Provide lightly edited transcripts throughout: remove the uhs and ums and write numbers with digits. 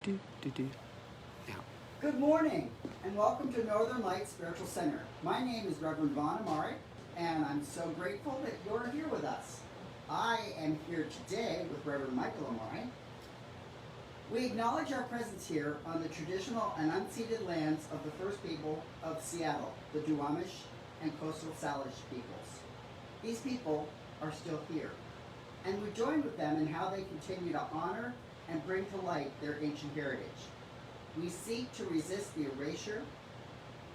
Now. Good morning, and welcome to Northern Light Spiritual Center. My name is Reverend Vaughan Amaré, and I'm so grateful that you're here with us. I am here today with Reverend Michael Amaré. We acknowledge our presence here on the traditional and unceded lands of the first people of Seattle, the Duwamish and Coastal Salish peoples. These people are still here, and we join with them in how they continue to honor and bring to light their ancient heritage. We seek to resist the erasure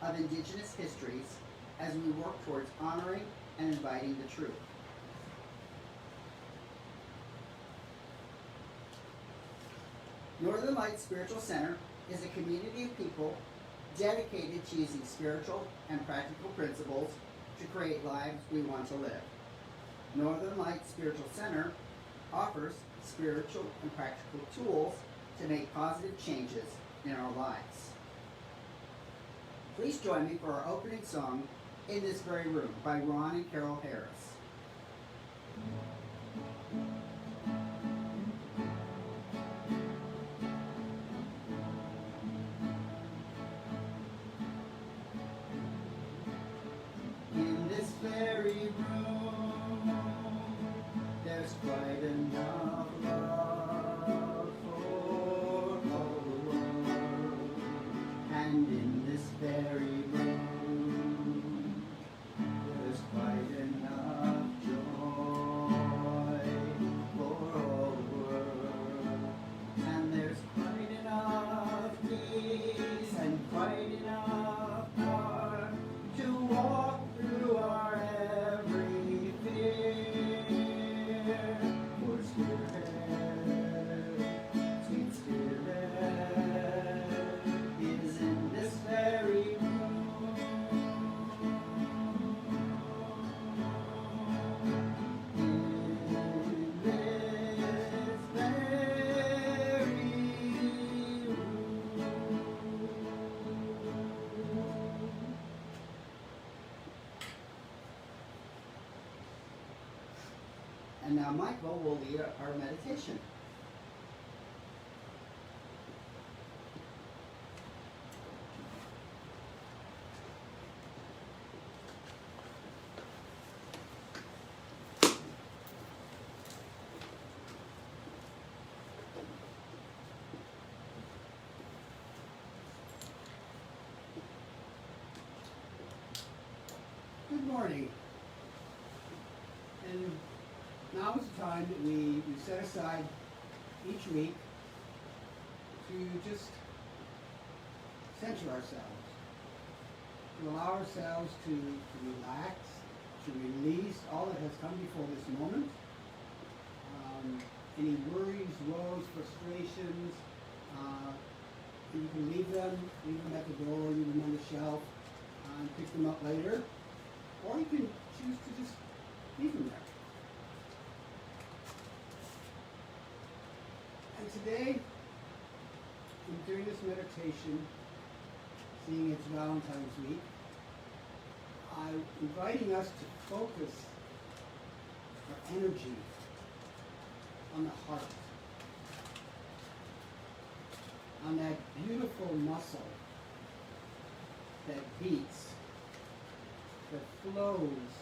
of indigenous histories as we work towards honoring and inviting the truth. Northern Light Spiritual Center is a community of people dedicated to using spiritual and practical principles to create lives we want to live. Northern Light Spiritual Center offers spiritual and practical tools to make positive changes in our lives. Please join me for our opening song, In This Very Room, by Ron and Carol Harris. In this very room, there's quite enough love for all the world. And in this very room, there's quite enough joy for all the world. And there's quite enough peace and quite enough power to walk through our every fear. For Spirit, sweet Spirit, is in this very room. In this very room. And now Michael will lead our meditation. Good morning. And now is the time that we set aside each week to just center ourselves, to allow ourselves to relax, to release all that has come before this moment. Any worries, woes, frustrations, you can leave them at the door, leave them on the shelf, and pick them up later. Or you can choose to just leave them there. And today, during this meditation, seeing it's Valentine's week, I'm inviting us to focus our energy on the heart, on that beautiful muscle that beats, that flows,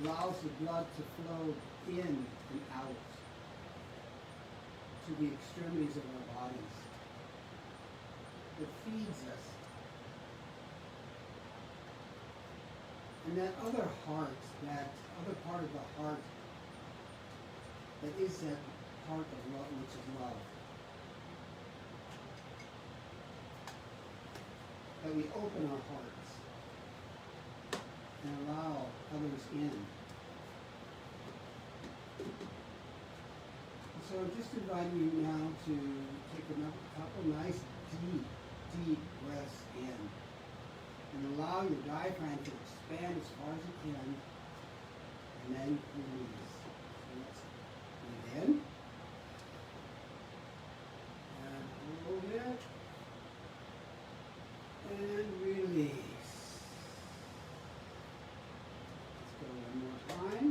allows the blood to flow in and out to the extremities of our bodies, that feeds us. And that other heart, that other part of the heart, that is that part of love, which is love. That we open our hearts and allow others in. So I'm just inviting you now to take a couple nice deep breaths in and allow your diaphragm to expand as far as you can and then release. So let's breathe in and hold it and release. Let's go one more time.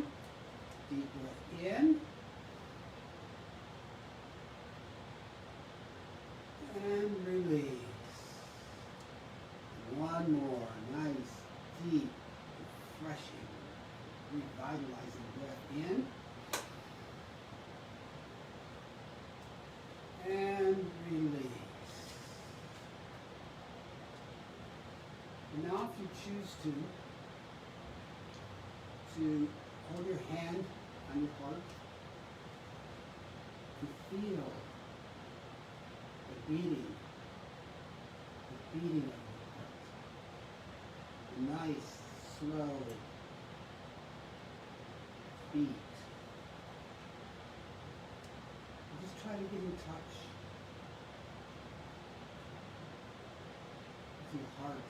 Deep breath in. And release. One more nice, deep, refreshing, revitalizing breath in. And release. And now if you choose to hold your hand on your heart, to feel the beating of your heart. A nice, slow beat. And just try to get in touch with your heart.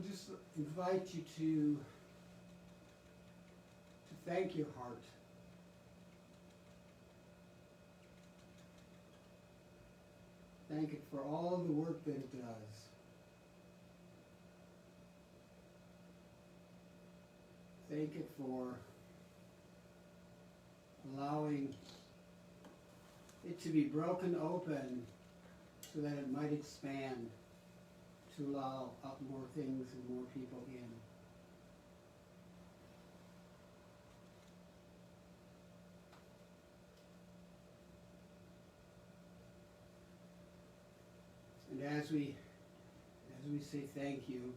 would just invite you to thank your heart. Thank it for all the work that it does. Thank it for allowing it to be broken open so that it might expand to allow up more things and more people in. And as we say thank you,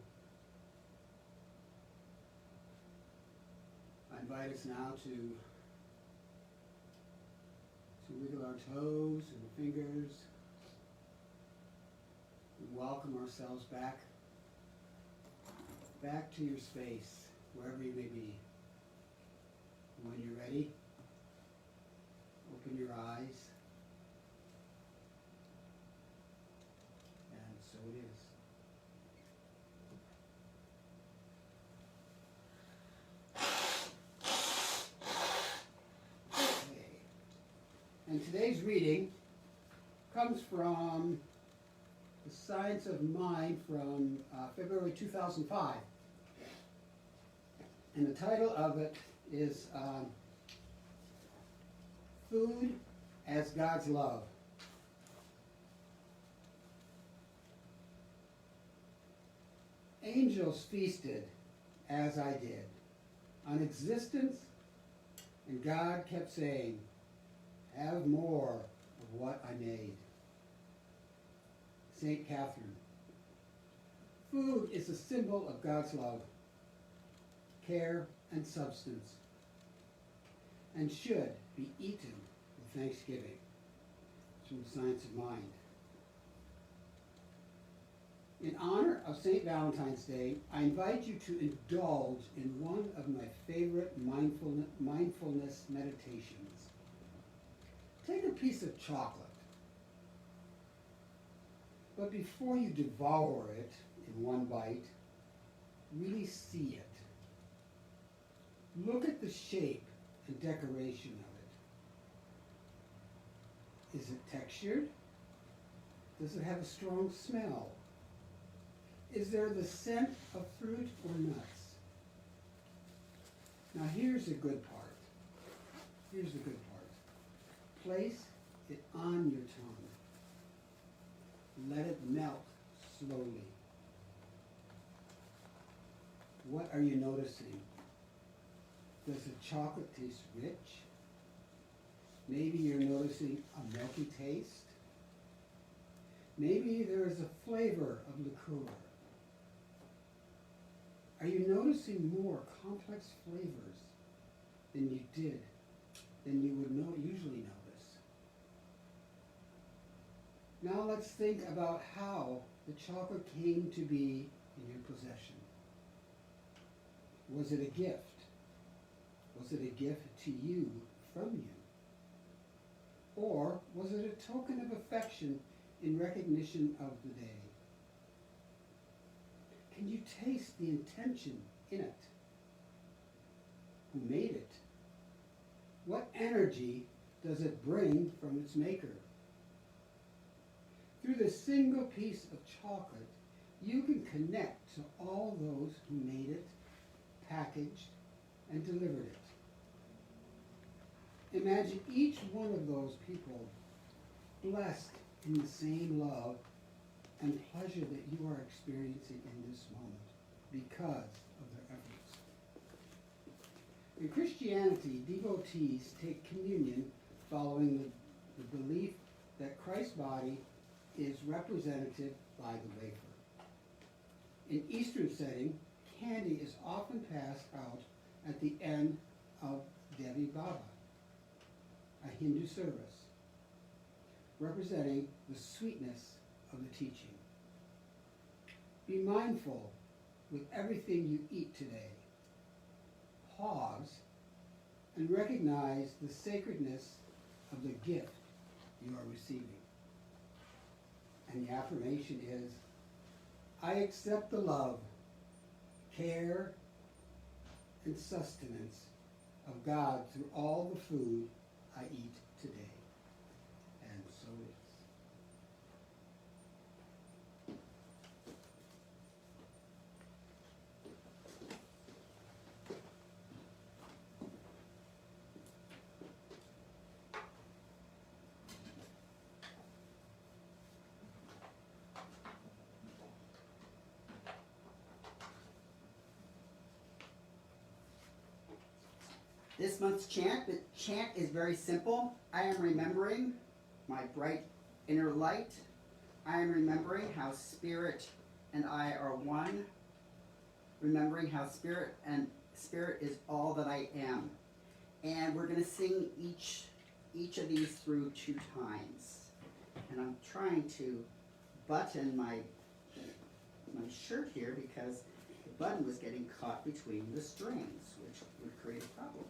I invite us now to wiggle our toes and fingers and welcome ourselves back to your space, wherever you may be. And when you're ready, open your eyes. And so it is. And today's reading comes from The Science of Mind from February 2005. And the title of it is Food as God's Love. Angels feasted, as I did, on existence, and God kept saying, have more of what I made. St. Catherine. Food is a symbol of God's love, care, and substance, and should be eaten with thanksgiving. It's from The Science of Mind. In honor of St. Valentine's Day, I invite you to indulge in one of my favorite mindfulness meditations. Take a piece of chocolate, but before you devour it in one bite, really see it. Look at the shape and decoration of it. Is it textured? Does it have a strong smell? Is there the scent of fruit or nuts? Now here's the good part. Here's the good part. Place it on your tongue. Let it melt slowly. What are you noticing? Does the chocolate taste rich? Maybe you're noticing a milky taste. Maybe there is a flavor of liqueur. Are you noticing more complex flavors than you would usually notice? Now let's think about how the chocolate came to be in your possession. Was it a gift? Was it a gift to you from you? Or was it a token of affection in recognition of the day? Can you taste the intention in it? Who made it? What energy does it bring from its maker? Through this single piece of chocolate, you can connect to all those who made it, packaged, and delivered it. Imagine each one of those people blessed in the same love and pleasure that you are experiencing in this moment because of their efforts. In Christianity, devotees take communion following the belief that Christ's body is representative by the wafer. In Eastern setting, candy is often passed out at the end of Devi Baba, a Hindu service, representing the sweetness of the teaching. Be mindful with everything you eat today. Pause and recognize the sacredness of the gift you are receiving. And the affirmation is, I accept the love care and sustenance of God through all the food I eat today. And so it is. This month's chant, the chant is very simple. I am remembering my bright inner light. I am remembering how Spirit and I are one. Remembering how Spirit is all that I am. And we're going to sing each of these through 2 times. And I'm trying to button my shirt here because the button was getting caught between the strings, which would create a problem.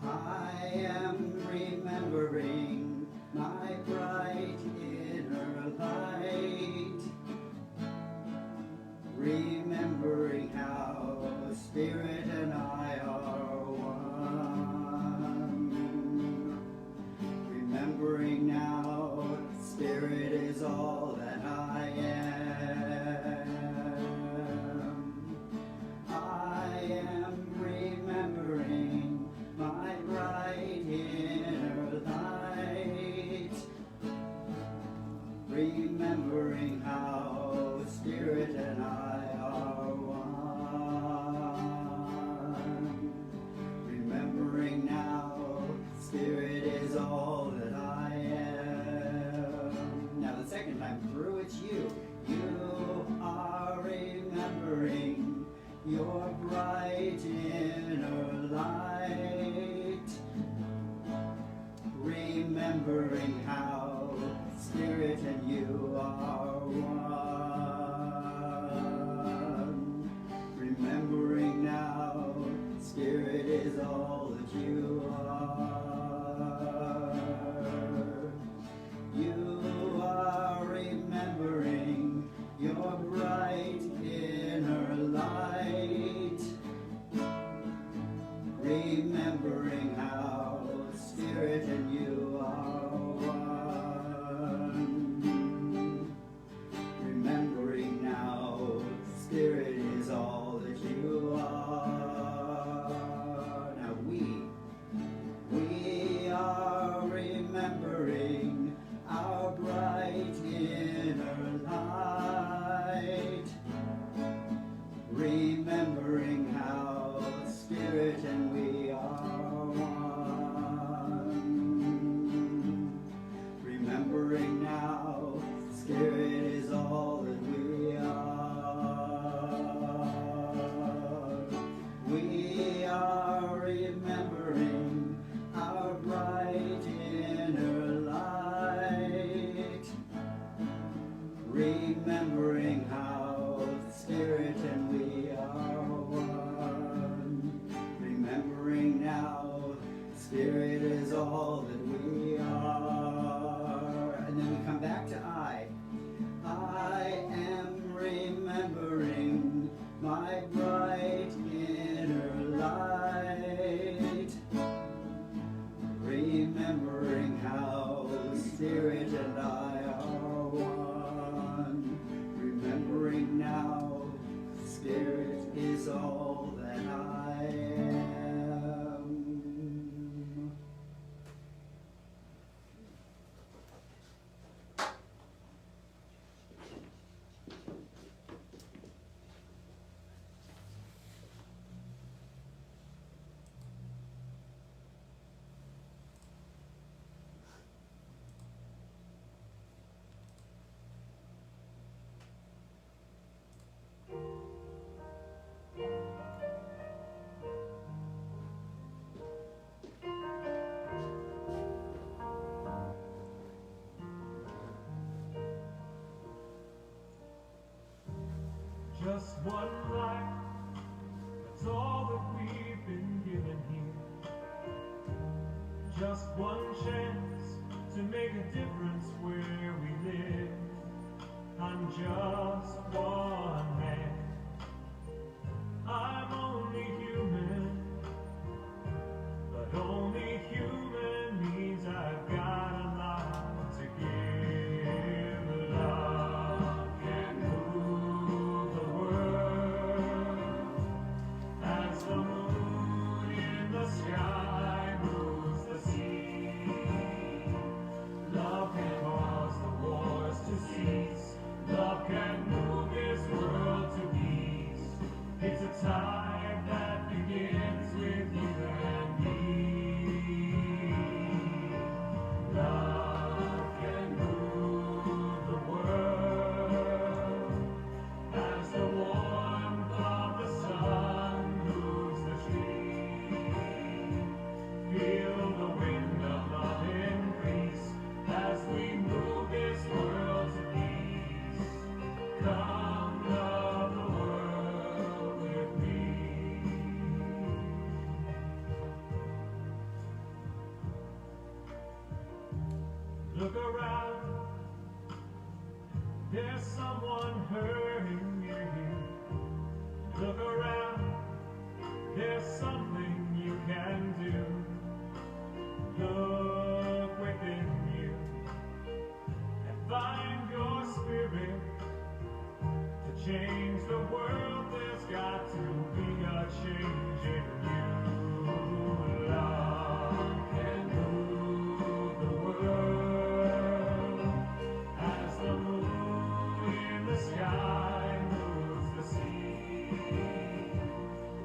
I am remembering my bright inner light, remembering how Spirit and I are one. Remembering now Spirit is all that I am. I am remembering my bright inner light, remembering how Spirit and I are one. Remembering now Spirit is all that I am. Now the second time through, it's you. You are remembering your bright inner light, remembering how Spirit and you are one. Remembering now Spirit is all that you are. You are remembering your bright inner light, remembering how Spirit and you are one. Remembering now Spirit is all that you are. Now we are remembering our bright inner light, remembering how Spirit and we are one. Remembering now Spirit is all that we are. We are remembering our bright inner light, remembering how Spirit and we are one. Remembering now Spirit is all that we are. And then we come back to I. I am remembering my bright inner light, remembering how Spirit and I are one. Remembering now Spirit is all that I am. Just one life, that's all that we've been given here. Just one chance to make a difference where we live. I'm just one man. I'm only human, but only human means I've got a lot to give. Love can move the world as the moon in the sky moves the sea. Love can cause the wars to cease. Love can move this world to peace. It's a time that begins with you and me. Love can move the world as the warmth of the sun moves the tree. Feel the wind of love increase as we move this world to peace. Come love the world with me. Look around, there's someone hurting near you. Look around, there's something you can do. Look within you and find your spirit to change the world. There's got to be a change in you. Love can move the world as the moon in the sky moves the sea.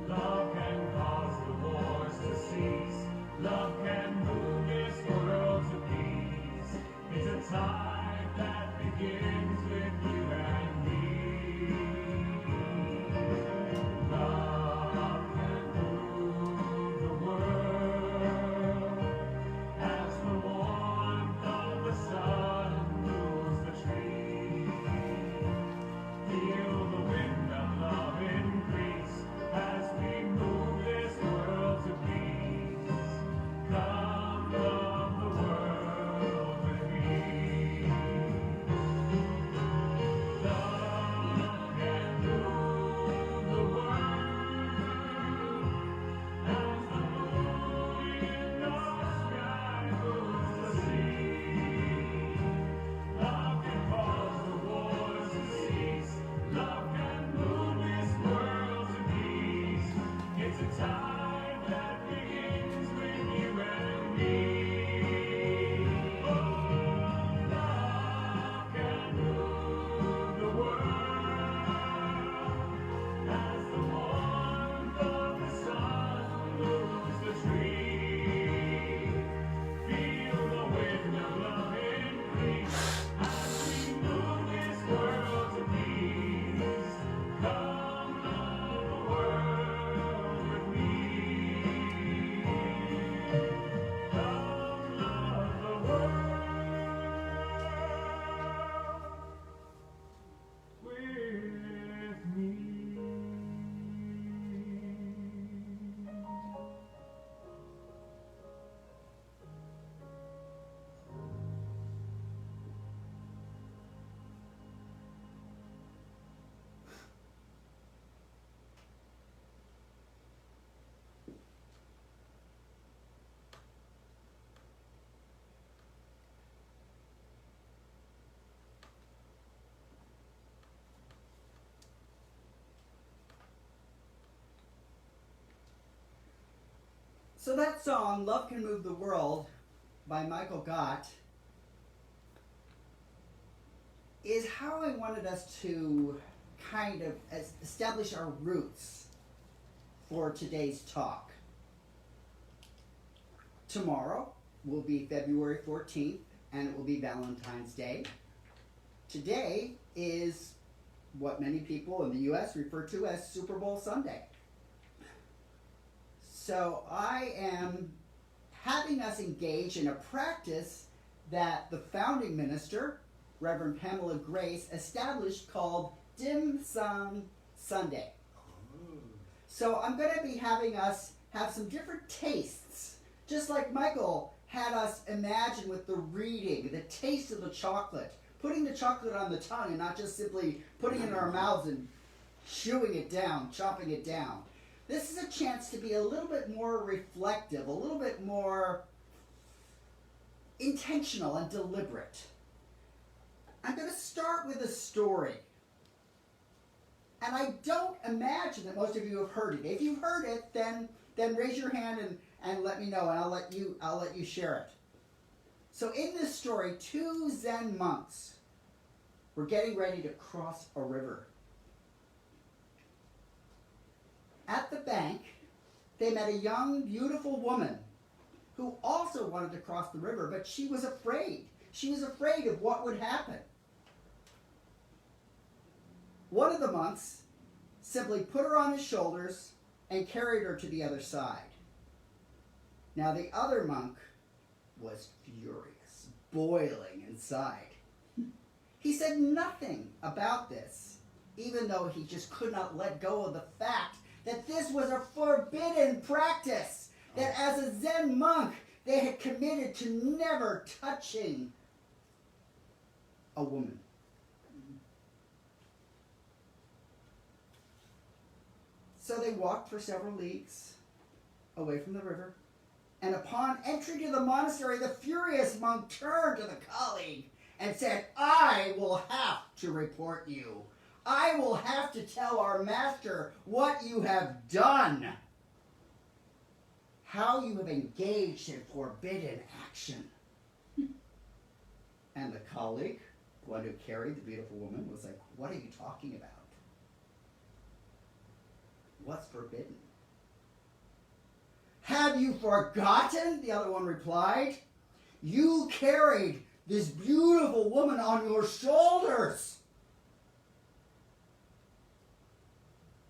Love can cause the wars to cease. Love can move this world to peace. It's a time that begins with you and me. Love can move the world as the warmth of the sun moves the tree. Feel the wind of love increase as we move this world to peace. Come love the world with me. Love can move the world as the moon in the sky moves the sea. Love can cause the wars to cease. Love can move this world to peace. It's a time that begins with you and me. Oh, love can move the world as the warmth of the sun moves the tree. Feel the wind of love increase as we move this world to peace. Come love the world with me. Come love the world with me. So that song, Love Can Move the World, by Michael Gott, is how I wanted us to kind of establish our roots for today's talk. Tomorrow will be February 14th, and it will be Valentine's Day. Today is what many people in the U.S. refer to as Super Bowl Sunday. So I am having us engage in a practice that the founding minister, Reverend Pamela Grace, established called Dim Sum Sunday. So I'm going to be having us have some different tastes, just like Michael had us imagine with the reading, the taste of the chocolate, putting the chocolate on the tongue and not just simply putting it in our mouths and chewing it down, chopping it down. This is a chance to be a little bit more reflective, a little bit more intentional and deliberate. I'm going to start with a story. And I don't imagine that most of you have heard it. If you've heard it, then raise your hand and let me know, and I'll let you share it. So in this story, two Zen monks were getting ready to cross a river. At the bank, they met a young, beautiful woman who also wanted to cross the river, but she was afraid. She was afraid of what would happen. One of the monks simply put her on his shoulders and carried her to the other side. Now the other monk was furious, boiling inside. He said nothing about this, even though he just could not let go of the fact that this was a forbidden practice, that as a Zen monk, they had committed to never touching a woman. So they walked for several leagues away from the river, and upon entering to the monastery, the furious monk turned to the colleague and said, "I will have to report you. I will have to tell our master what you have done, how you have engaged in forbidden action." And the colleague, the one who carried the beautiful woman, was like, "What are you talking about? What's forbidden?" "Have you forgotten?" the other one replied. "You carried this beautiful woman on your shoulders."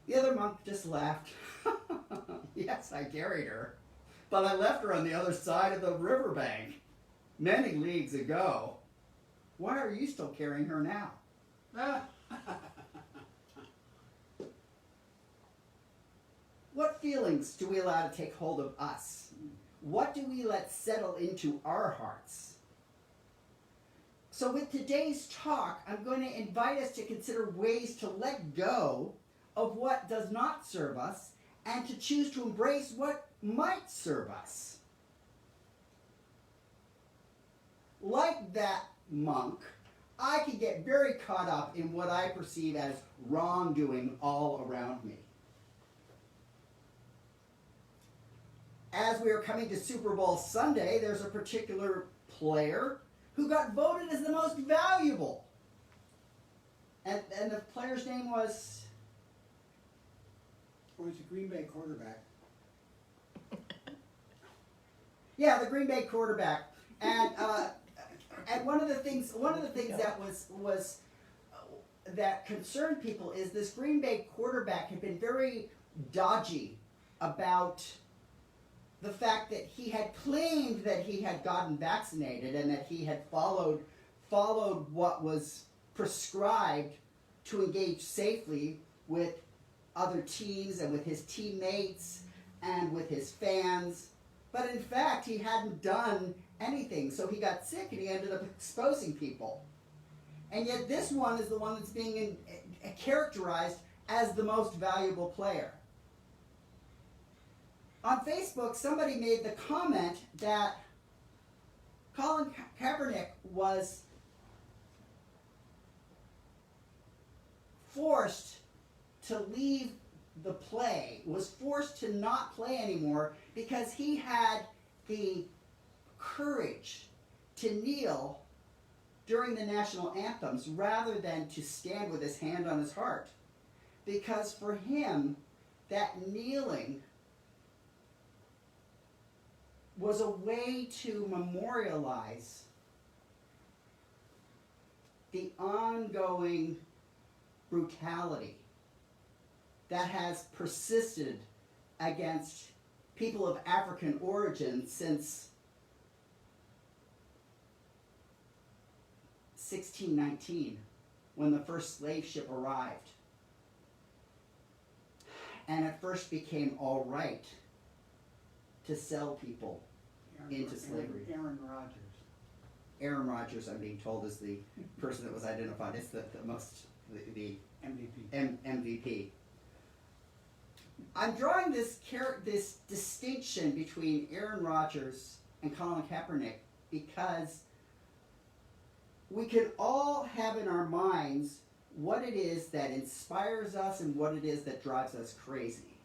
The other monk just laughed. "Yes, I carried her, but I left her on the other side of the riverbank many leagues ago. Why are you still carrying her now?" What feelings do we allow to take hold of us? What do we let settle into our hearts? So with today's talk, I'm going to invite us to consider ways to let go of what does not serve us and to choose to embrace what might serve us. Like that monk, I can get very caught up in what I perceive as wrongdoing all around me. As we are coming to Super Bowl Sunday, there's a particular player who got voted as the most valuable. And the player's name was... Or was the Green Bay quarterback? Yeah, the Green Bay quarterback. And one of the things that was that concerned people is this Green Bay quarterback had been very dodgy about the fact that he had claimed that he had gotten vaccinated and that he had followed what was prescribed to engage safely with other teams and with his teammates and with his fans. But in fact, he hadn't done anything, so he got sick and he ended up exposing people. And yet this one is the one that's being characterized as the most valuable player. On Facebook, somebody made the comment that Colin Kaepernick was forced to leave the play, was forced to not play anymore because he had the courage to kneel during the national anthems rather than to stand with his hand on his heart. Because for him, that kneeling was a way to memorialize the ongoing brutality that has persisted against people of African origin since 1619, when the first slave ship arrived. and it first became all right to sell people into slavery. Aaron Rodgers. Aaron Rodgers, I'm being told, is the person that was identified. It's the MVP. MVP. I'm drawing this distinction between Aaron Rodgers and Colin Kaepernick because we can all have in our minds what it is that inspires us and what it is that drives us crazy.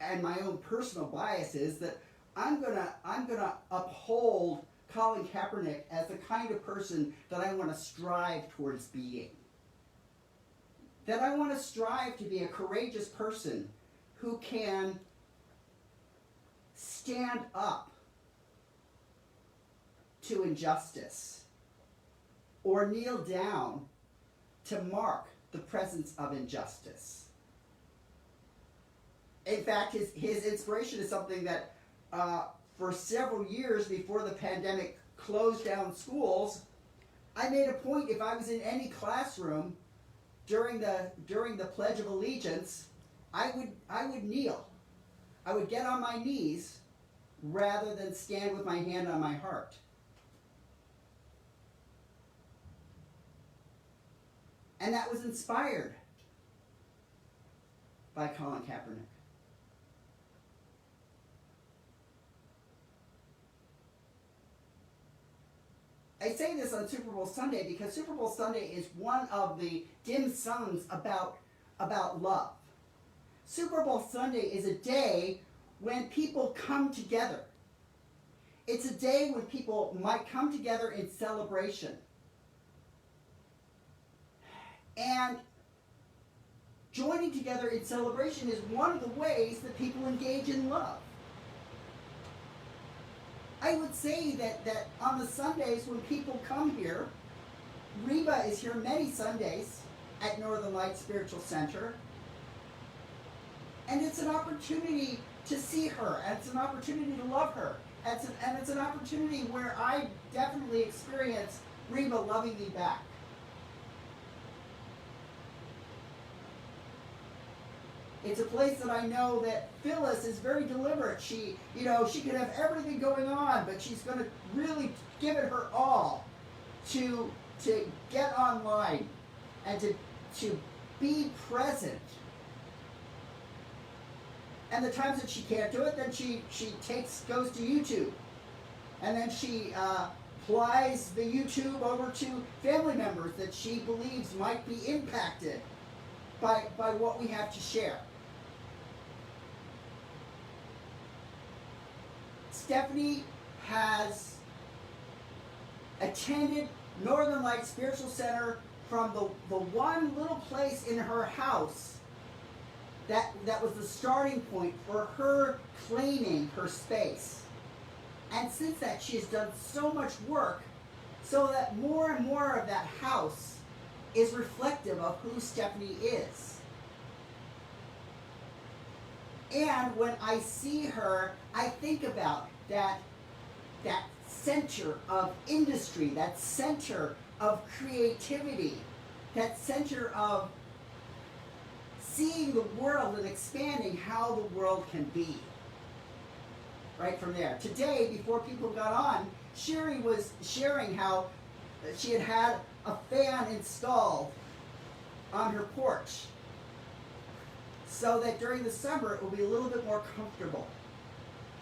And my own personal bias is that I'm gonna uphold Colin Kaepernick as the kind of person that I want to strive towards being. That I want to strive to be a courageous person who can stand up to injustice or kneel down to mark the presence of injustice. In fact, his inspiration is something that for several years before the pandemic closed down schools, I made a point if I was in any classroom during the Pledge of Allegiance, I would kneel. I would get on my knees rather than stand with my hand on my heart. And that was inspired by Colin Kaepernick. I say this on Super Bowl Sunday because Super Bowl Sunday is one of the dim sums about love. Super Bowl Sunday is a day when people come together. It's a day when people might come together in celebration. And joining together in celebration is one of the ways that people engage in love. I would say that on the Sundays when people come here, Reba is here many Sundays at Northern Lights Spiritual Center, and it's an opportunity to see her, and it's an opportunity to love her, and it's an opportunity where I definitely experience Reba loving me back. It's a place that I know that Phyllis is very deliberate. She could have everything going on, but she's going to really give it her all to get online and to be present. And the times that she can't do it, then she goes to YouTube, and then she applies the YouTube over to family members that she believes might be impacted by what we have to share. Stephanie has attended Northern Lights Spiritual Center from the one little place in her house that was the starting point for her claiming her space. And since that, she has done so much work so that more and more of that house is reflective of who Stephanie is. And when I see her, I think about that center of industry, that center of creativity, that center of seeing the world and expanding how the world can be. Right from there. Today, before people got on, Sherry was sharing how she had a fan installed on her porch so that during the summer it will be a little bit more comfortable.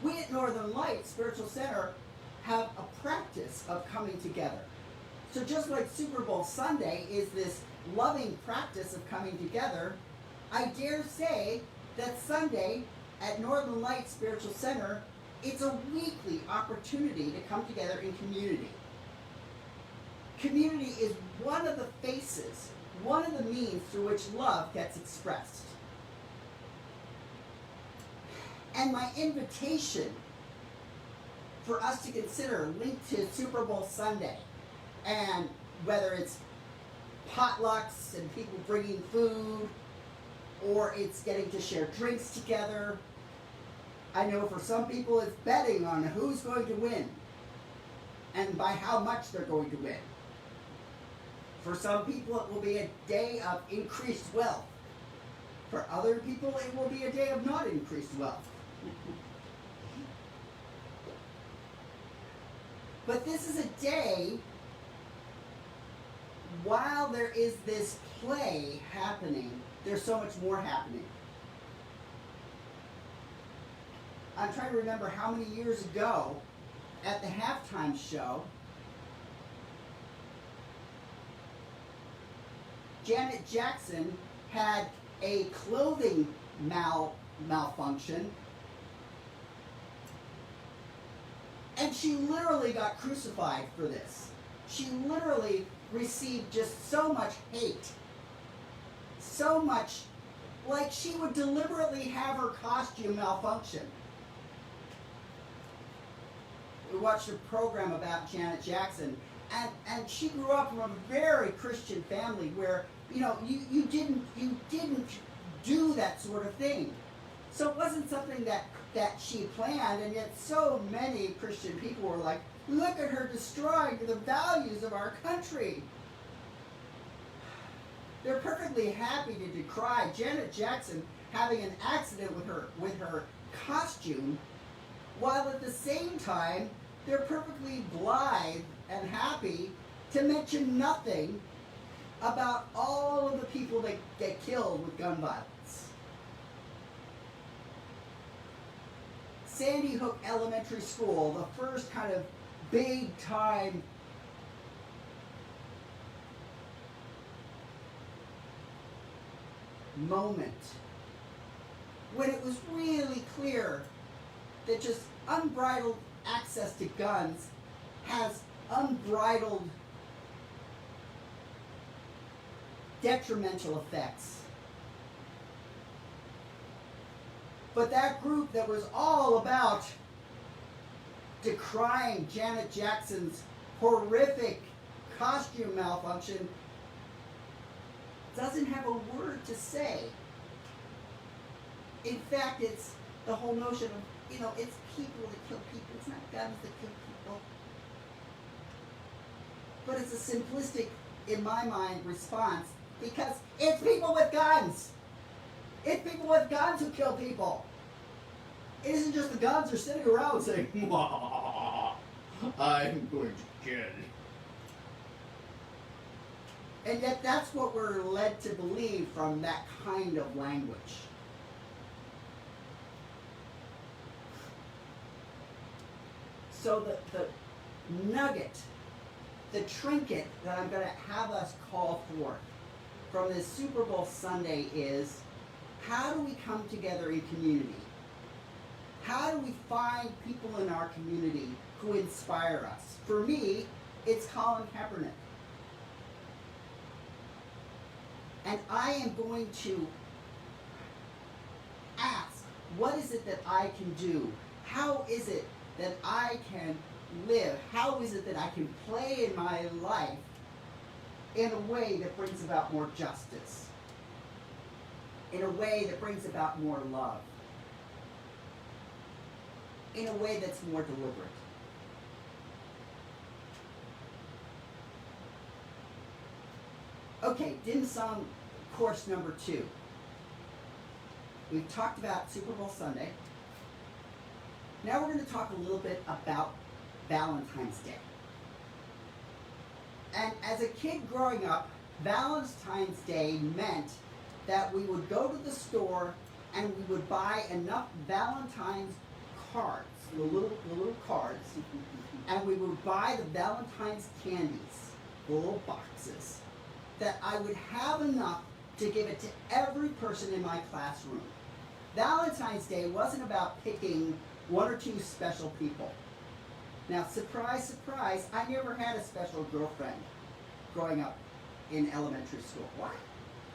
We at Northern Lights Spiritual Center have a practice of coming together. So just like Super Bowl Sunday is this loving practice of coming together, I dare say that Sunday at Northern Lights Spiritual Center, it's a weekly opportunity to come together in community. Community is one of the faces, one of the means through which love gets expressed. And my invitation for us to consider linked to Super Bowl Sunday, and whether it's potlucks and people bringing food, or it's getting to share drinks together. I know for some people it's betting on who's going to win and by how much they're going to win. For some people, it will be a day of increased wealth. For other people, it will be a day of not increased wealth. But this is a day, while there is this play happening, there's so much more happening. I'm trying to remember how many years ago, at the halftime show, Janet Jackson had a clothing malfunction, and she literally got crucified for this. She literally received just so much hate, so much, like she would deliberately have her costume malfunction. We watched a program about Janet Jackson, and she grew up from a very Christian family where, you know, you didn't do that sort of thing. So it wasn't something that she planned, and yet so many Christian people were like, look at her destroying the values of our country. They're perfectly happy to decry Janet Jackson having an accident with her costume, while at the same time they're perfectly blithe and happy to mention nothing about all of the people that get killed with gun violence. Sandy Hook Elementary School, the first kind of big time moment when it was really clear that just unbridled access to guns has unbridled detrimental effects. But that group that was all about decrying Janet Jackson's horrific costume malfunction doesn't have a word to say. In fact, it's the whole notion of, you know, it's people that kill people. It's not guns that kill people. But it's a simplistic, in my mind, response because it's people with guns. It's people with guns who kill people. It isn't just the guns are sitting around saying, I'm going to kill. And yet that's what we're led to believe from that kind of language. So the nugget, the trinket that I'm going to have us call forth from this Super Bowl Sunday is, how do we come together in community? How do we find people in our community who inspire us? For me, it's Colin Kaepernick. And I am going to ask, what is it that I can do? How is it that I can live? How is it that I can play in my life in a way that brings about more justice? In a way that brings about more love? In a way that's more deliberate? Okay, dim sum course number 2. We've talked about Super Bowl Sunday. Now we're going to talk a little bit about Valentine's Day. And as a kid growing up, Valentine's Day meant that we would go to the store and we would buy enough Valentine's cards, the little cards, and we would buy the Valentine's candies, the little boxes, that I would have enough to give it to every person in my classroom. Valentine's Day wasn't about picking one or two special people. Now, surprise, surprise, I never had a special girlfriend growing up in elementary school. What?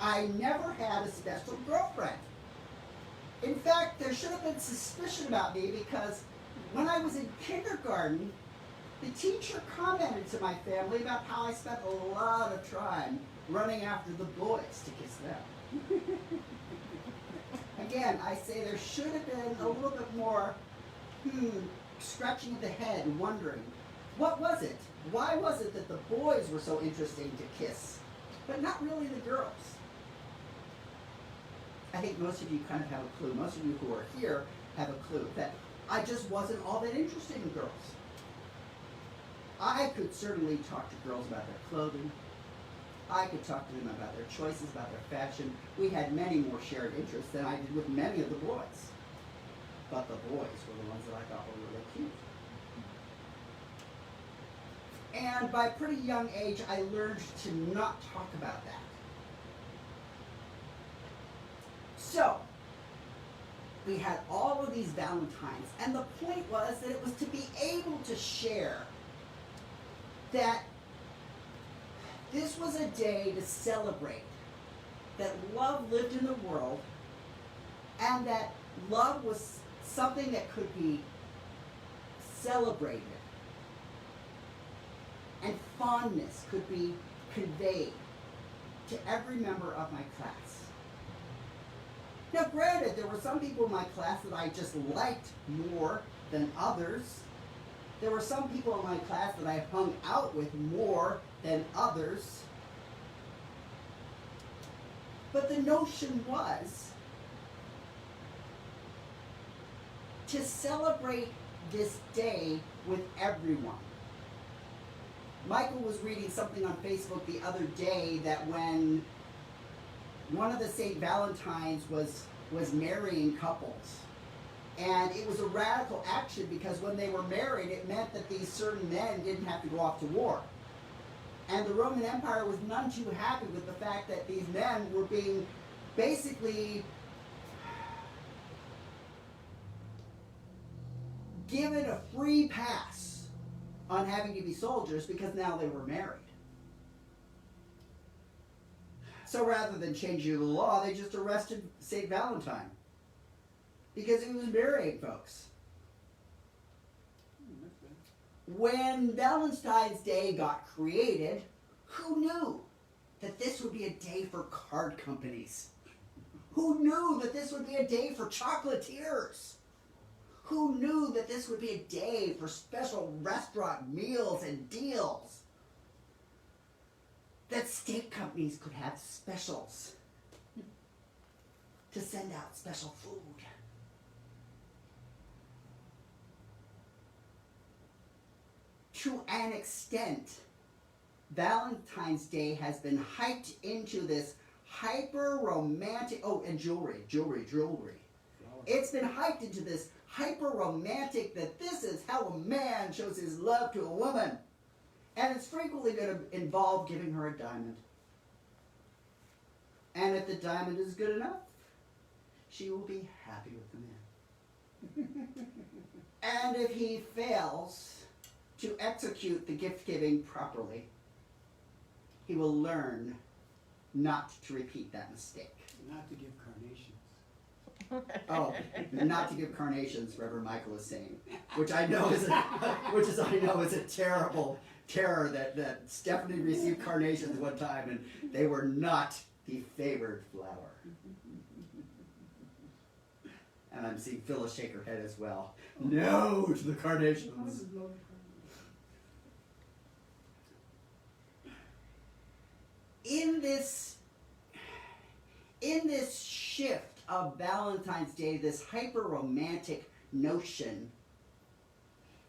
I never had a special girlfriend. In fact, there should have been suspicion about me because when I was in kindergarten, the teacher commented to my family about how I spent a lot of time running after the boys to kiss them. Again, I say there should have been a little bit more scratching of the head, wondering, what was it? Why was it that the boys were so interesting to kiss, but not really the girls? I think most of you kind of have a clue. Most of you who are here have a clue that I just wasn't all that interested in girls. I could certainly talk to girls about their clothing. I could talk to them about their choices, about their fashion. We had many more shared interests than I did with many of the boys. But the boys were the ones that I thought were really cute. And by a pretty young age, I learned to not talk about that. So, we had all of these Valentines, and the point was that it was to be able to share that this was a day to celebrate that love lived in the world, and that love was something that could be celebrated, and fondness could be conveyed to every member of my class. Now granted, there were some people in my class that I just liked more than others. There were some people in my class that I hung out with more than others. But the notion was to celebrate this day with everyone. Michael was reading something on Facebook the other day that when one of the St. Valentines was marrying couples, and it was a radical action because when they were married, it meant that these certain men didn't have to go off to war. And the Roman Empire was none too happy with the fact that these men were being basically given a free pass on having to be soldiers because now they were married. So rather than changing the law, they just arrested St. Valentine because he was marrying folks. When Valentine's Day got created, who knew that this would be a day for card companies? Who knew that this would be a day for chocolatiers? Who knew that this would be a day for special restaurant meals and deals? That steak companies could have specials to send out special food. To an extent, Valentine's Day has been hyped into this hyper-romantic, oh, and jewelry. It's been hyped into this hyper-romantic that this is how a man shows his love to a woman. And it's frequently going to involve giving her a diamond. And if the diamond is good enough, she will be happy with the man. And if he fails to execute the gift-giving properly, he will learn not to repeat that mistake. Not to give carnations. Oh, not to give carnations, Reverend Michael is saying, which I know is a terrible terror that Stephanie received carnations one time and they were not the favored flower. And I'm seeing Phyllis shake her head as well. No to the carnations. In this shift of Valentine's Day, this hyper-romantic notion,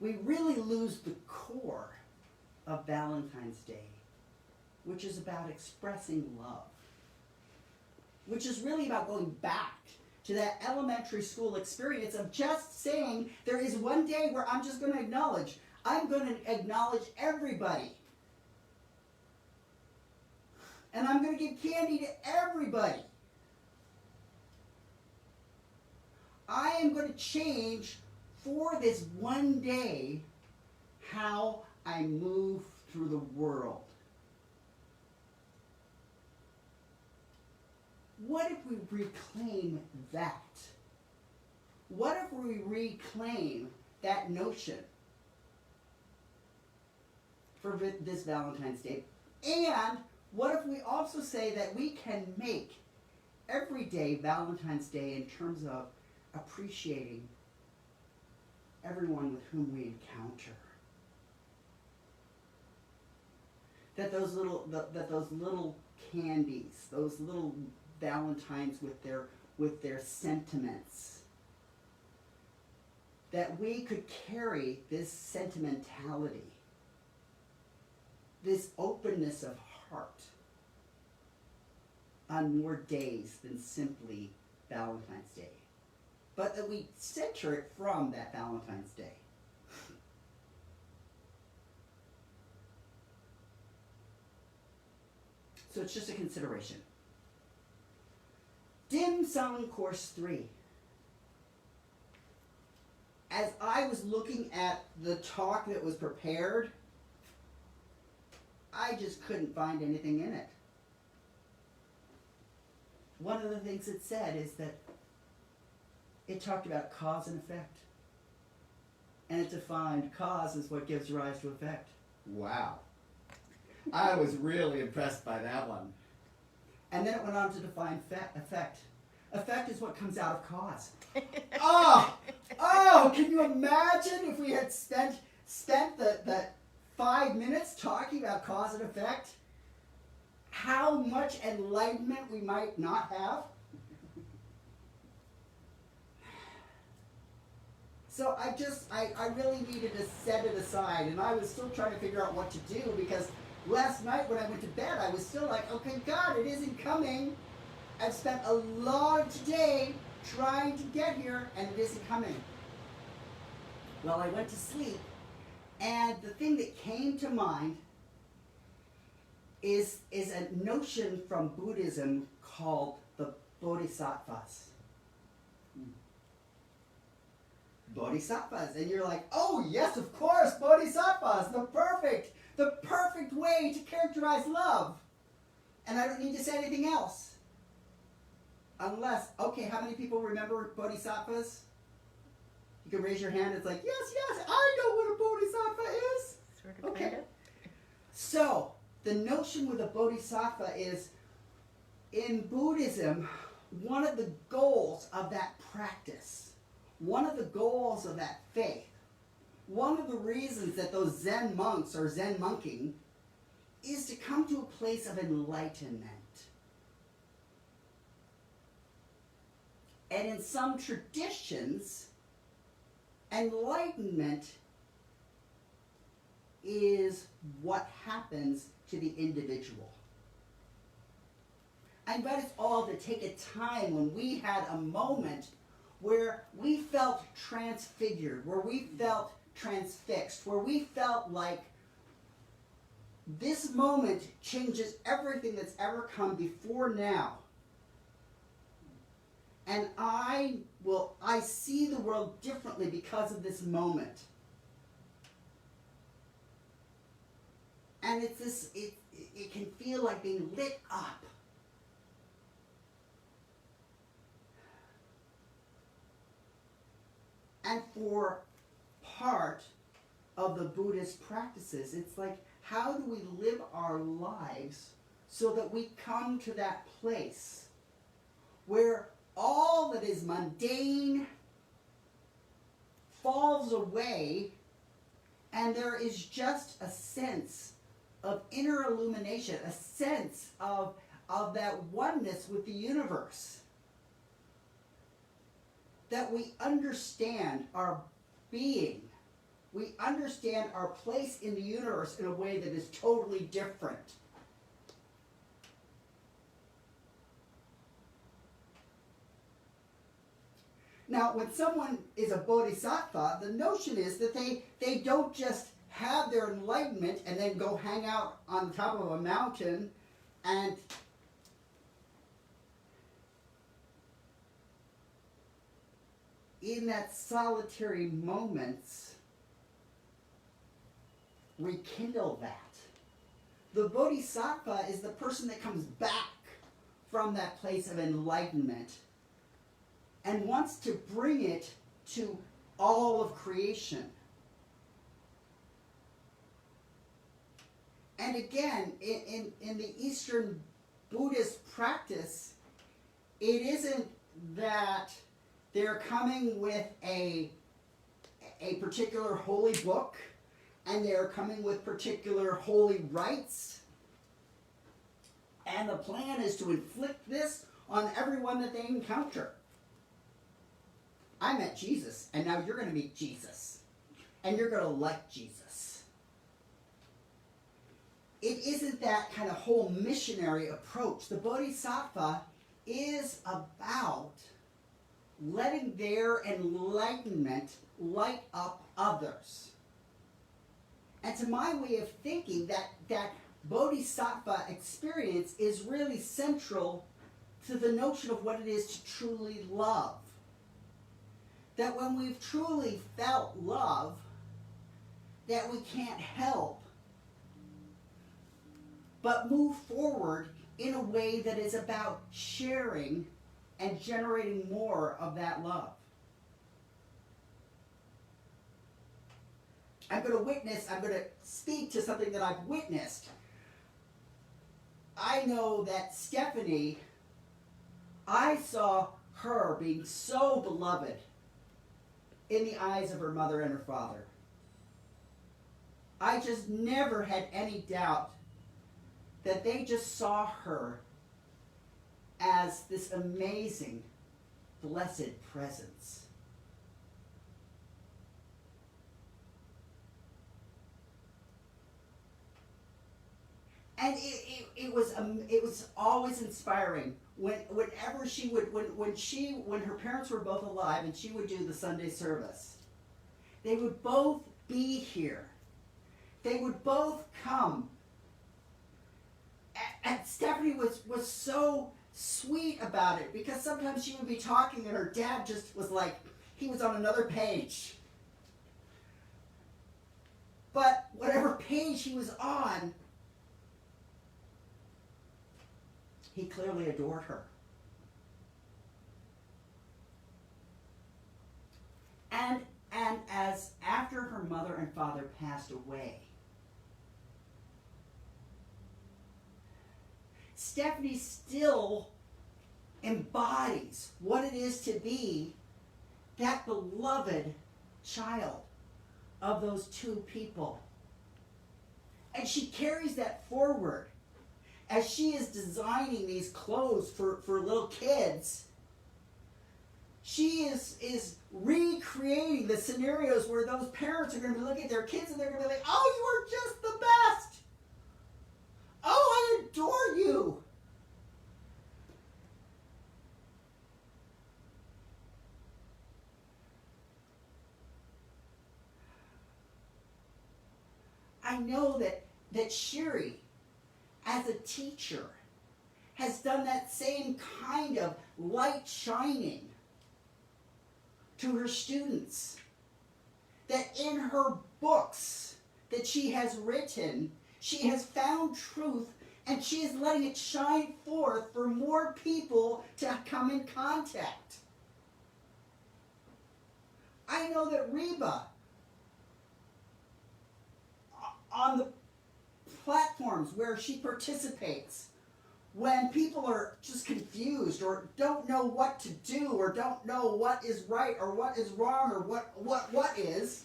we really lose the core of Valentine's Day, which is about expressing love, which is really about going back to that elementary school experience of just saying there is one day where I'm just going to acknowledge everybody. And I'm going to give candy to everybody. I am going to change for this one day how I move through the world. What if we reclaim that? What if we reclaim that notion for this Valentine's Day? And what if we also say that we can make every day Valentine's Day in terms of appreciating everyone with whom we encounter? that those little candies, those little Valentines with their sentiments, that we could carry this sentimentality, this openness of heart on more days than simply Valentine's Day, but that we center it from that Valentine's Day. So it's just a consideration. Dim Sum Course 3. As I was looking at the talk that was prepared, I just couldn't find anything in it. One of the things it said is that it talked about cause and effect. And it defined cause as what gives rise to effect. Wow. I was really impressed by that one. And then it went on to define effect. Effect is what comes out of cause. Oh, can you imagine if we had spent the 5 minutes talking about cause and effect? How much enlightenment we might not have? So I really needed to set it aside, and I was still trying to figure out what to do, because last night when I went to bed, I was still like, okay, God, it isn't coming. I've spent a lot of today trying to get here, and it isn't coming. Well, I went to sleep, and the thing that came to mind is a notion from Buddhism called the Bodhisattvas. Bodhisattvas. And you're like, oh yes, of course, Bodhisattvas, the perfect way to characterize love. And I don't need to say anything else. Unless, okay, how many people remember Bodhisattvas? You can raise your hand. It's like, yes, I know what a Bodhisattva is. Sort of, Okay. kind of. So, the notion with a Bodhisattva is, in Buddhism, one of the goals of that practice, one of the goals of that faith, one of the reasons that those Zen monks are Zen monking is to come to a place of enlightenment. And in some traditions, enlightenment is what happens to the individual. I invite us all to take a time when we had a moment where we felt transfigured, where we felt transfixed, where we felt like this moment changes everything that's ever come before now. And I see the world differently because of this moment. And it's this, it can feel like being lit up. And for part of the Buddhist practices, it's like, how do we live our lives so that we come to that place where all that is mundane falls away, and there is just a sense of inner illumination, a sense of that oneness with the universe. That we understand our being. We understand our place in the universe in a way that is totally different. Now, when someone is a bodhisattva, the notion is that they don't just have their enlightenment and then go hang out on the top of a mountain and in that solitary moments rekindle that. The bodhisattva is the person that comes back from that place of enlightenment and wants to bring it to all of creation. And again, in the Eastern Buddhist practice, it isn't that they're coming with a particular holy book and they're coming with particular holy rites And the plan is to inflict this on everyone that they encounter. I met Jesus, and now you're going to meet Jesus. And you're going to like Jesus. It isn't that kind of whole missionary approach. The Bodhisattva is about letting their enlightenment light up others. And to my way of thinking, that Bodhisattva experience is really central to the notion of what it is to truly love. That when we've truly felt love, that we can't help but move forward in a way that is about sharing and generating more of that love. I'm going to speak to something that I've witnessed. I know that Stephanie, I saw her being so beloved in the eyes of her mother and her father. I just never had any doubt that they just saw her as this amazing, blessed presence. And it was always inspiring whenever she would when her parents were both alive and she would do the Sunday service. They would both be here. They would both come. And Stephanie was so sweet about it, because sometimes she would be talking and her dad just was like, he was on another page. But whatever page he was on, he clearly adored her. And as after her mother and father passed away, Stephanie still embodies what it is to be that beloved child of those two people. And she carries that forward as she is designing these clothes for little kids. She is recreating the scenarios where those parents are going to be looking at their kids and they're going to be like, oh, you are just the best. Oh, I adore you. I know that Shiri, as a teacher, has done that same kind of light shining to her students. That in her books that she has written, she has found truth and she is letting it shine forth for more people to come in contact. I know that Reba, on the platforms where she participates, when people are just confused or don't know what to do or don't know what is right or what is wrong or what is,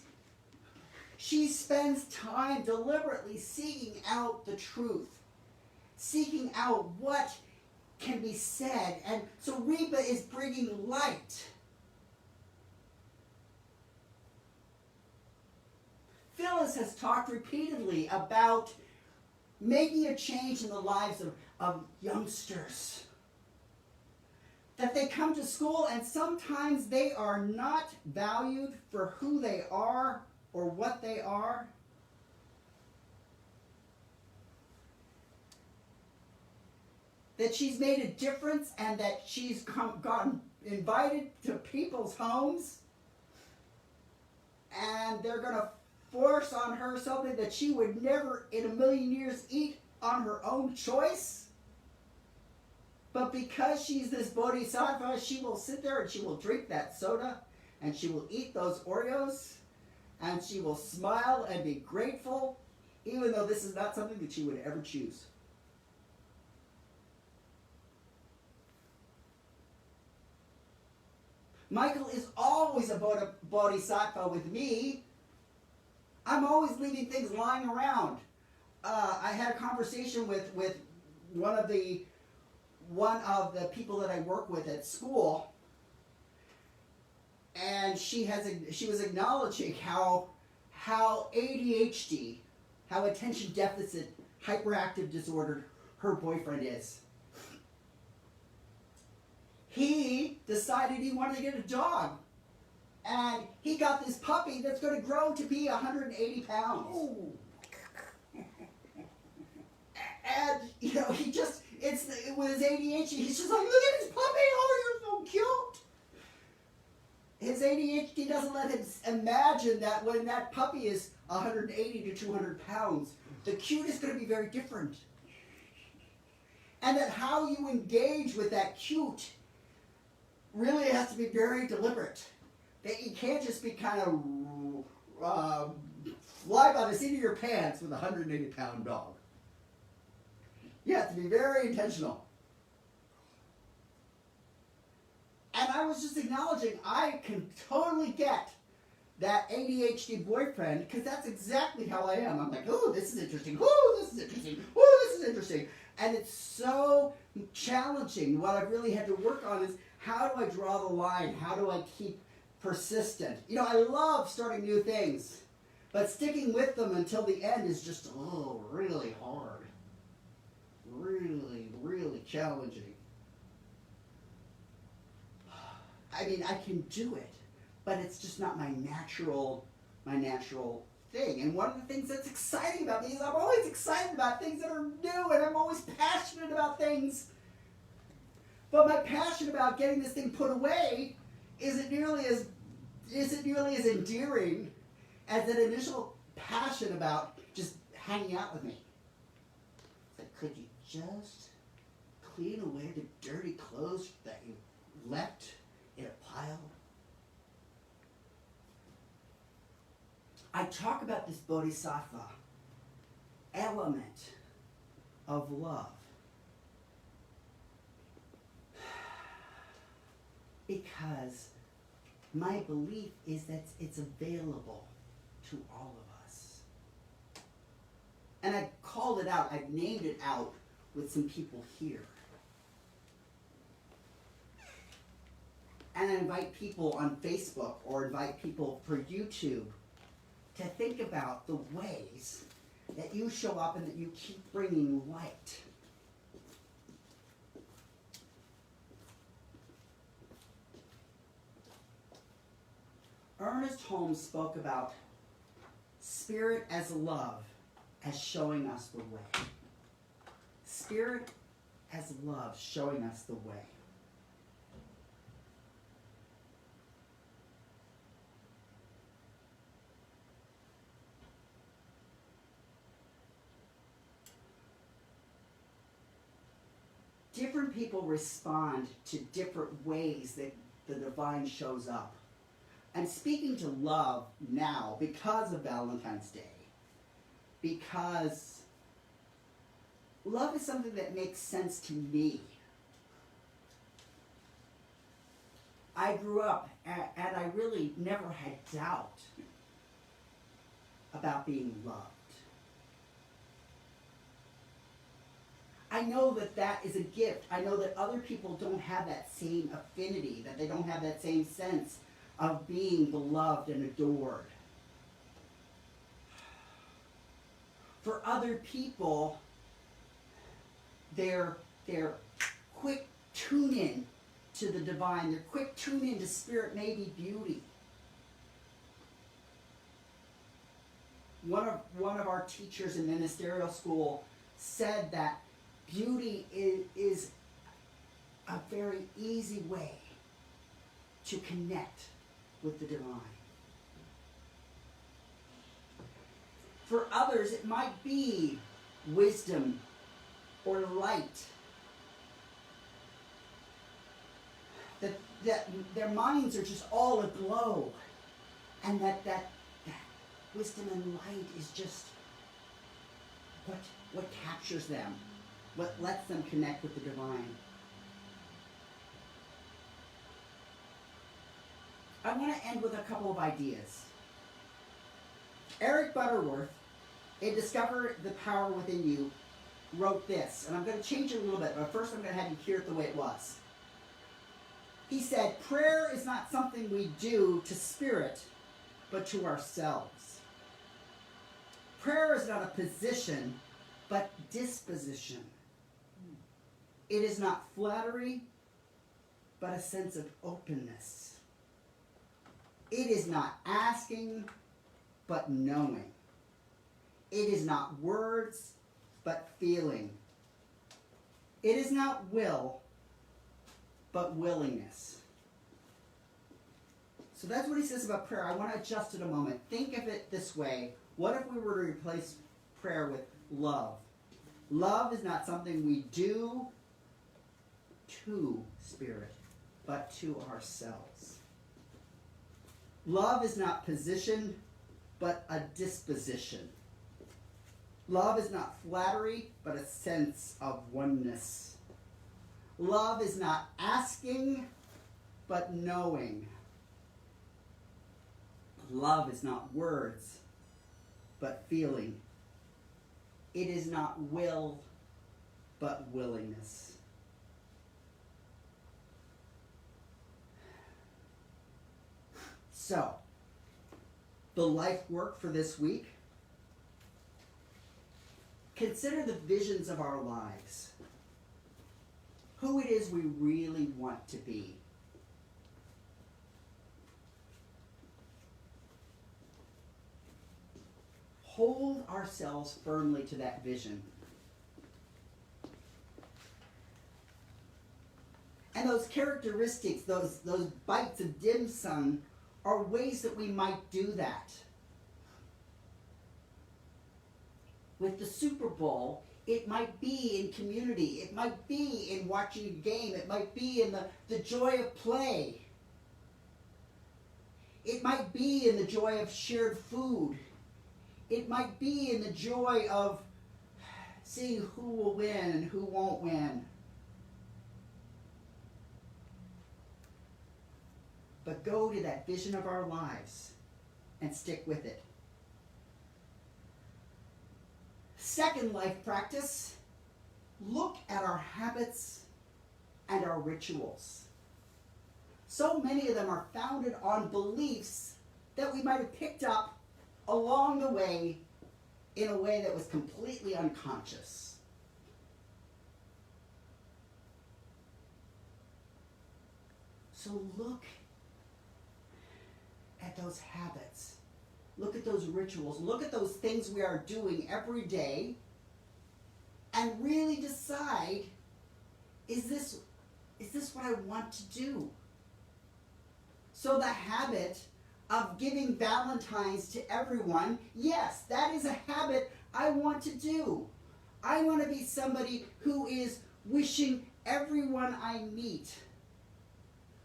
she spends time deliberately seeking out the truth, seeking out what can be said. And so Reba is bringing light. Phyllis has talked repeatedly about making a change in the lives of youngsters. That they come to school and sometimes they are not valued for who they are or what they are. That she's made a difference and that she's gotten invited to people's homes and they're going to force on her something that she would never in a million years eat on her own choice. But because she's this bodhisattva, she will sit there and she will drink that soda and she will eat those Oreos and she will smile and be grateful, even though this is not something that she would ever choose. Michael is always a bodhisattva with me. I'm always leaving things lying around. I had a conversation with one of the people that I work with at school, and she was acknowledging how ADHD, how attention deficit hyperactive disordered her boyfriend is. He decided he wanted to get a dog, and he got this puppy that's going to grow to be 180 pounds. Oh, And, you know, with his ADHD, he's just like, look at his puppy, oh, you're so cute. His ADHD doesn't let him imagine that when that puppy is 180 to 200 pounds, the cute is going to be very different. And that how you engage with that cute really has to be very deliberate. That you can't just be kind of fly by the seat of your pants with a 180-pound dog. You have to be very intentional. And I was just acknowledging I can totally get that ADHD boyfriend, because that's exactly how I am. I'm like, oh, this is interesting. Oh, this is interesting. Oh, this is interesting. And it's so challenging. What I've really had to work on is how do I draw the line? How do I keep persistent? You know, I love starting new things, but sticking with them until the end is just, really hard. Really, really challenging. I mean, I can do it, but it's just not my natural thing. And one of the things that's exciting about me is I'm always excited about things that are new, and I'm always passionate about things. But my passion about getting this thing put away isn't nearly as endearing as that initial passion about just hanging out with me. It's like, could you just clean away the dirty clothes that you left in a pile? I talk about this Bodhisattva element of love because my belief is that it's available to all of us. And I've called it out, I've named it out with some people here. And I invite people on Facebook or invite people for YouTube to think about the ways that you show up and that you keep bringing light. Ernest Holmes spoke about spirit as love, as showing us the way. Spirit as love, showing us the way. Different people respond to different ways that the divine shows up. I'm speaking to love now because of Valentine's Day. Because love is something that makes sense to me. I grew up and I really never had doubt about being loved. I know that that is a gift. I know that other people don't have that same affinity, that they don't have that same sense of being beloved and adored. For other people, they're quick tune in to the divine. They're quick tune in to spirit, maybe beauty. One of our teachers in ministerial school said that beauty is a very easy way to connect with the divine. For others, it might be wisdom or light. That their minds are just all aglow. And that wisdom and light is just what captures them, what lets them connect with the divine. I want to end with a couple of ideas. Eric Butterworth, in Discover the Power Within You, wrote this, and I'm going to change it a little bit, but first I'm going to have you hear it the way it was. He said, prayer is not something we do to spirit, but to ourselves. Prayer is not a position, but disposition. It is not flattery, but a sense of openness. It is not asking, but knowing. It is not words, but feeling. It is not will, but willingness. So that's what he says about prayer. I want to adjust it a moment. Think of it this way. What if we were to replace prayer with love? Love is not something we do to spirit, but to ourselves. Love is not position, but a disposition. Love is not flattery, but a sense of oneness. Love is not asking, but knowing. Love is not words, but feeling. It is not will, but willingness. So, the life work for this week. Consider the visions of our lives. Who it is we really want to be. Hold ourselves firmly to that vision. And those characteristics, those bites of dim sum, are ways that we might do that. With the Super Bowl, it might be in community. It might be in watching a game. It might be in the joy of play. It might be in the joy of shared food. It might be in the joy of seeing who will win and who won't win. But go to that vision of our lives and stick with it. Second life practice, look at our habits and our rituals. So many of them are founded on beliefs that we might have picked up along the way in a way that was completely unconscious. So look at those habits. Look at those rituals. Look at those things we are doing every day and really decide, is this what I want to do? So the habit of giving Valentines to everyone, yes, that is a habit I want to do. I want to be somebody who is wishing everyone I meet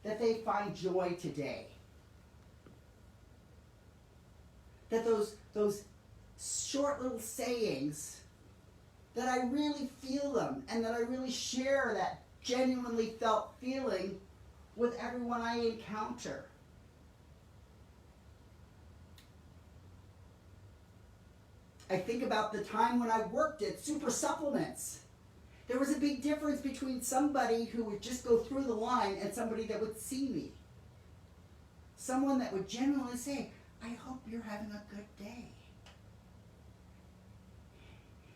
that they find joy today. That those short little sayings, that I really feel them and that I really share that genuinely felt feeling with everyone I encounter. I think about the time when I worked at Super Supplements. There was a big difference between somebody who would just go through the line and somebody that would see me. Someone that would genuinely say, I hope you're having a good day.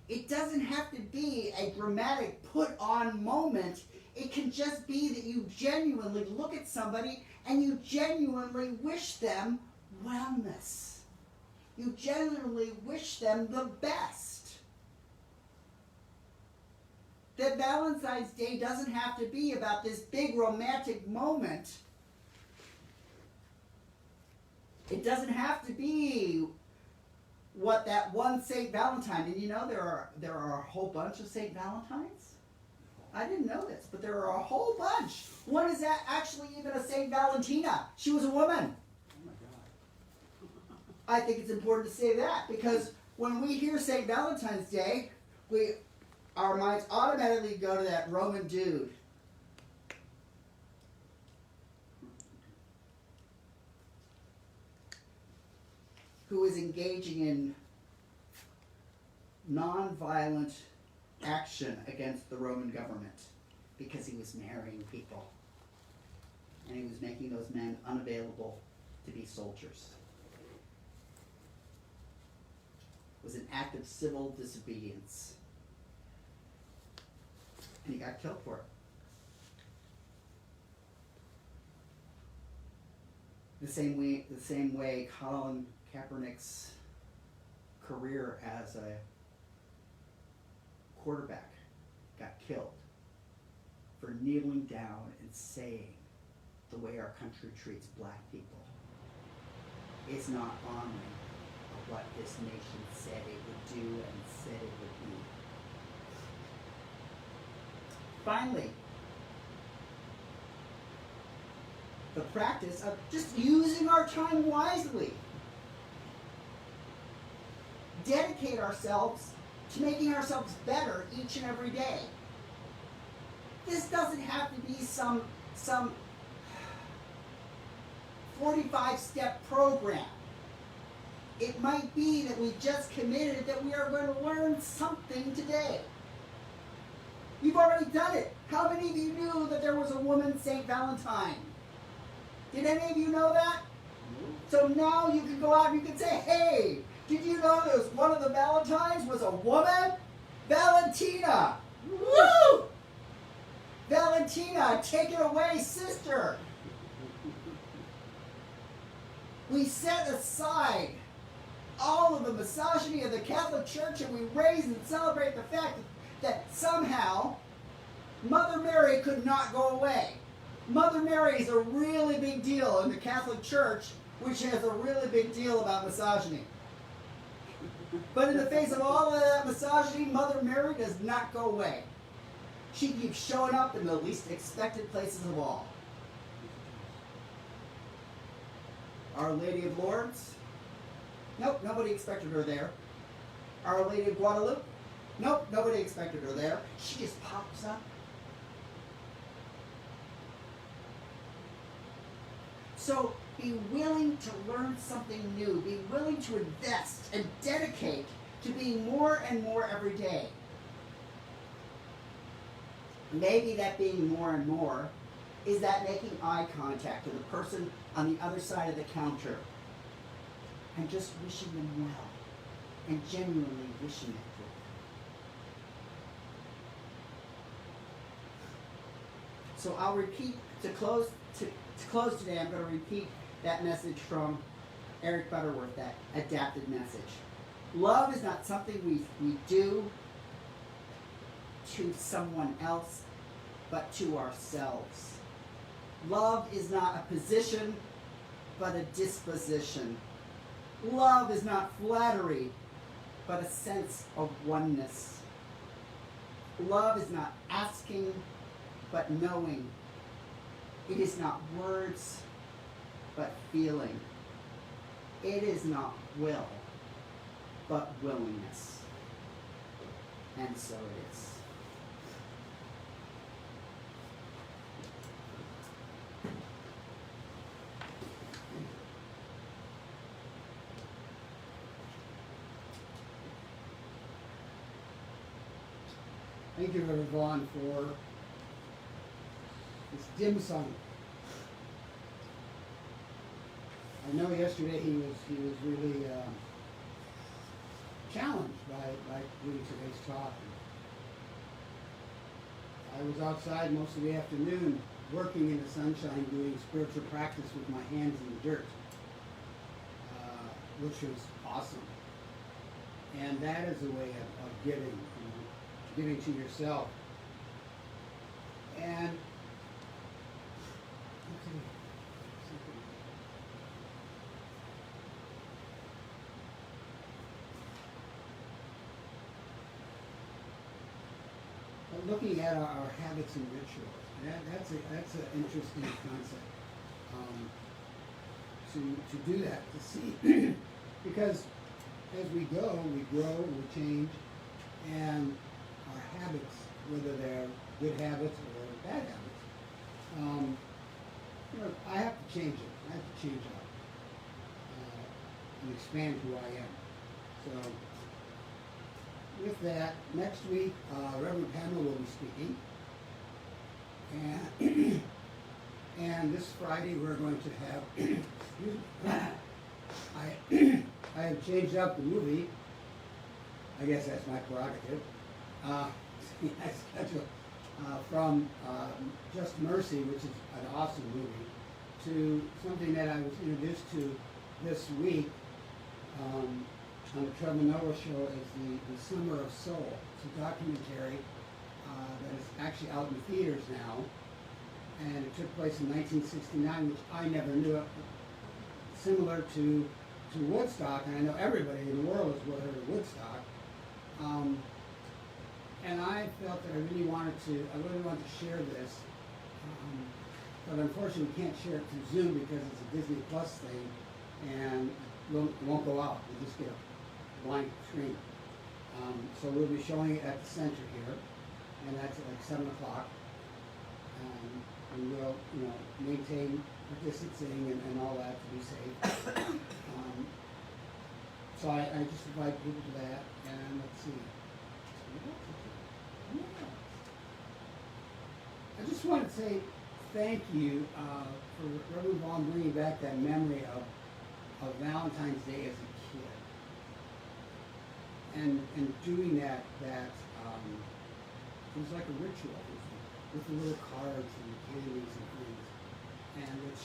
It doesn't have to be a dramatic put-on moment. It can just be that you genuinely look at somebody and you genuinely wish them wellness. You genuinely wish them the best. That Valentine's Day doesn't have to be about this big romantic moment. It doesn't have to be what that one St. Valentine, and you know there are a whole bunch of St. Valentines? I didn't know this, but there are a whole bunch. One is actually even a St. Valentina. She was a woman. Oh my God. I think it's important to say that because when we hear St. Valentine's Day, our minds automatically go to that Roman dude. Who is engaging in non-violent action against the Roman government because he was marrying people. And he was making those men unavailable to be soldiers. It was an act of civil disobedience. And he got killed for it. The same way Colin Kaepernick's career as a quarterback got killed for kneeling down and saying the way our country treats black people is not honoring of what this nation said it would do and said it would be. Finally, the practice of just using our time wisely. Dedicate ourselves to making ourselves better each and every day. This doesn't have to be some 45-step program. It might be that we just committed that we are going to learn something today. You've already done it. How many of you knew that there was a woman, St. Valentine? Did any of you know that? So now you can go out and you can say, hey, did you know that one of the Valentines was a woman? Valentina. Woo! Valentina, take it away, sister. We set aside all of the misogyny of the Catholic Church and we raise and celebrate the fact that somehow Mother Mary could not go away. Mother Mary is a really big deal in the Catholic Church, which has a really big deal about misogyny. But in the face of all of that misogyny, Mother Mary does not go away. She keeps showing up in the least expected places of all. Our Lady of Lourdes? Nope, nobody expected her there. Our Lady of Guadalupe? Nope, nobody expected her there. She just pops up. So be willing to learn something new. Be willing to invest and dedicate to being more and more every day. Maybe that being more and more is that making eye contact with the person on the other side of the counter and just wishing them well and genuinely wishing it for them. So I'll repeat to close today. I'm going to repeat that message from Eric Butterworth, that adapted message. Love is not something we do to someone else, but to ourselves. Love is not a position, but a disposition. Love is not flattery, but a sense of oneness. Love is not asking, but knowing. It is not words, but feeling. It is not will, but willingness. And so it is. Thank you, Reverend Vaughan, for this dim sum. I know yesterday he was really challenged by doing today's talk. I was outside most of the afternoon working in the sunshine doing spiritual practice with my hands in the dirt, which was awesome. And that is a way of giving, giving to yourself. And looking at our habits and rituals, that's an interesting concept. To do that, to see, because as we go, we grow, we change, and our habits, whether they're good habits or bad habits, I have to change it. I have to change up and expand who I am. So with that, next week, Reverend Pamela will be speaking. And, and this Friday, we're going to have, excuse me, I have changed up the movie. I guess that's my prerogative. I schedule from Just Mercy, which is an awesome movie, to something that I was introduced to this week on the Trevor Noah show is the Summer of Soul. It's a documentary that is actually out in the theaters now, and it took place in 1969, which I never knew of. Similar to Woodstock, and I know everybody in the world has heard of Woodstock. And I felt that I really wanted to share this, but unfortunately we can't share it through Zoom because it's a Disney Plus thing, and it won't go out. We just get a blank screen. So we'll be showing it at the center here, and that's at like 7 o'clock. And we'll, maintain our distancing and all that to be safe. So I just invite people to that, and let's see. I just want to say thank you for Reverend Vaughan bringing back that memory of Valentine's Day as a kid, and doing that it was like a ritual with the little cards and candies and things, and which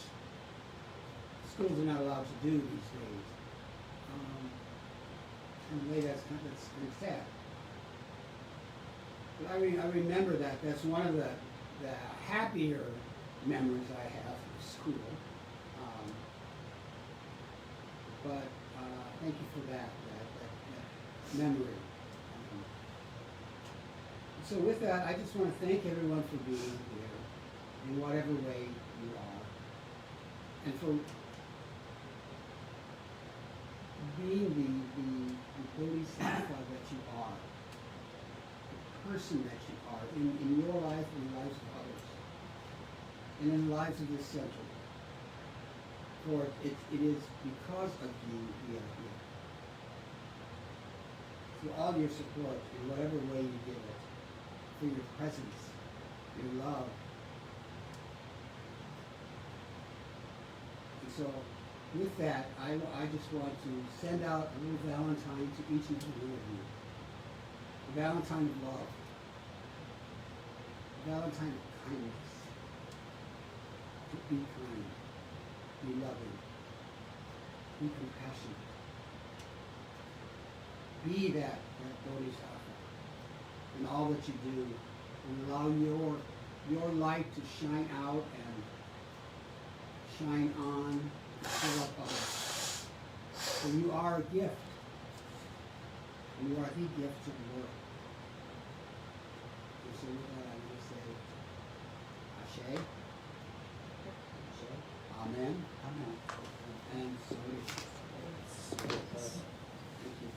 schools are not allowed to do these days. In a way, that's kind of sad. But I remember that. That's one of the happier memories I have of school. But thank you for that memory. So with that, I just want to thank everyone for being here in whatever way you are, and for being the Bodhisattva that you are, the person that you are in your life and the lives of others, and in the lives of this center. For it is because of you we are here. For all your support in whatever way you give it, for your presence, your love. And so, with that, I just want to send out a little Valentine to each and every one of you. A Valentine of love. A Valentine of kindness. To be kind. Be loving. Be compassionate. Be that Bodhisattva in all that you do, and allow your light to shine out and shine on, to fill up others. For you are a gift. And you are the gift to the world. And so with that, I will say, Ashe. Amen. Amen. And so it is. Thank you.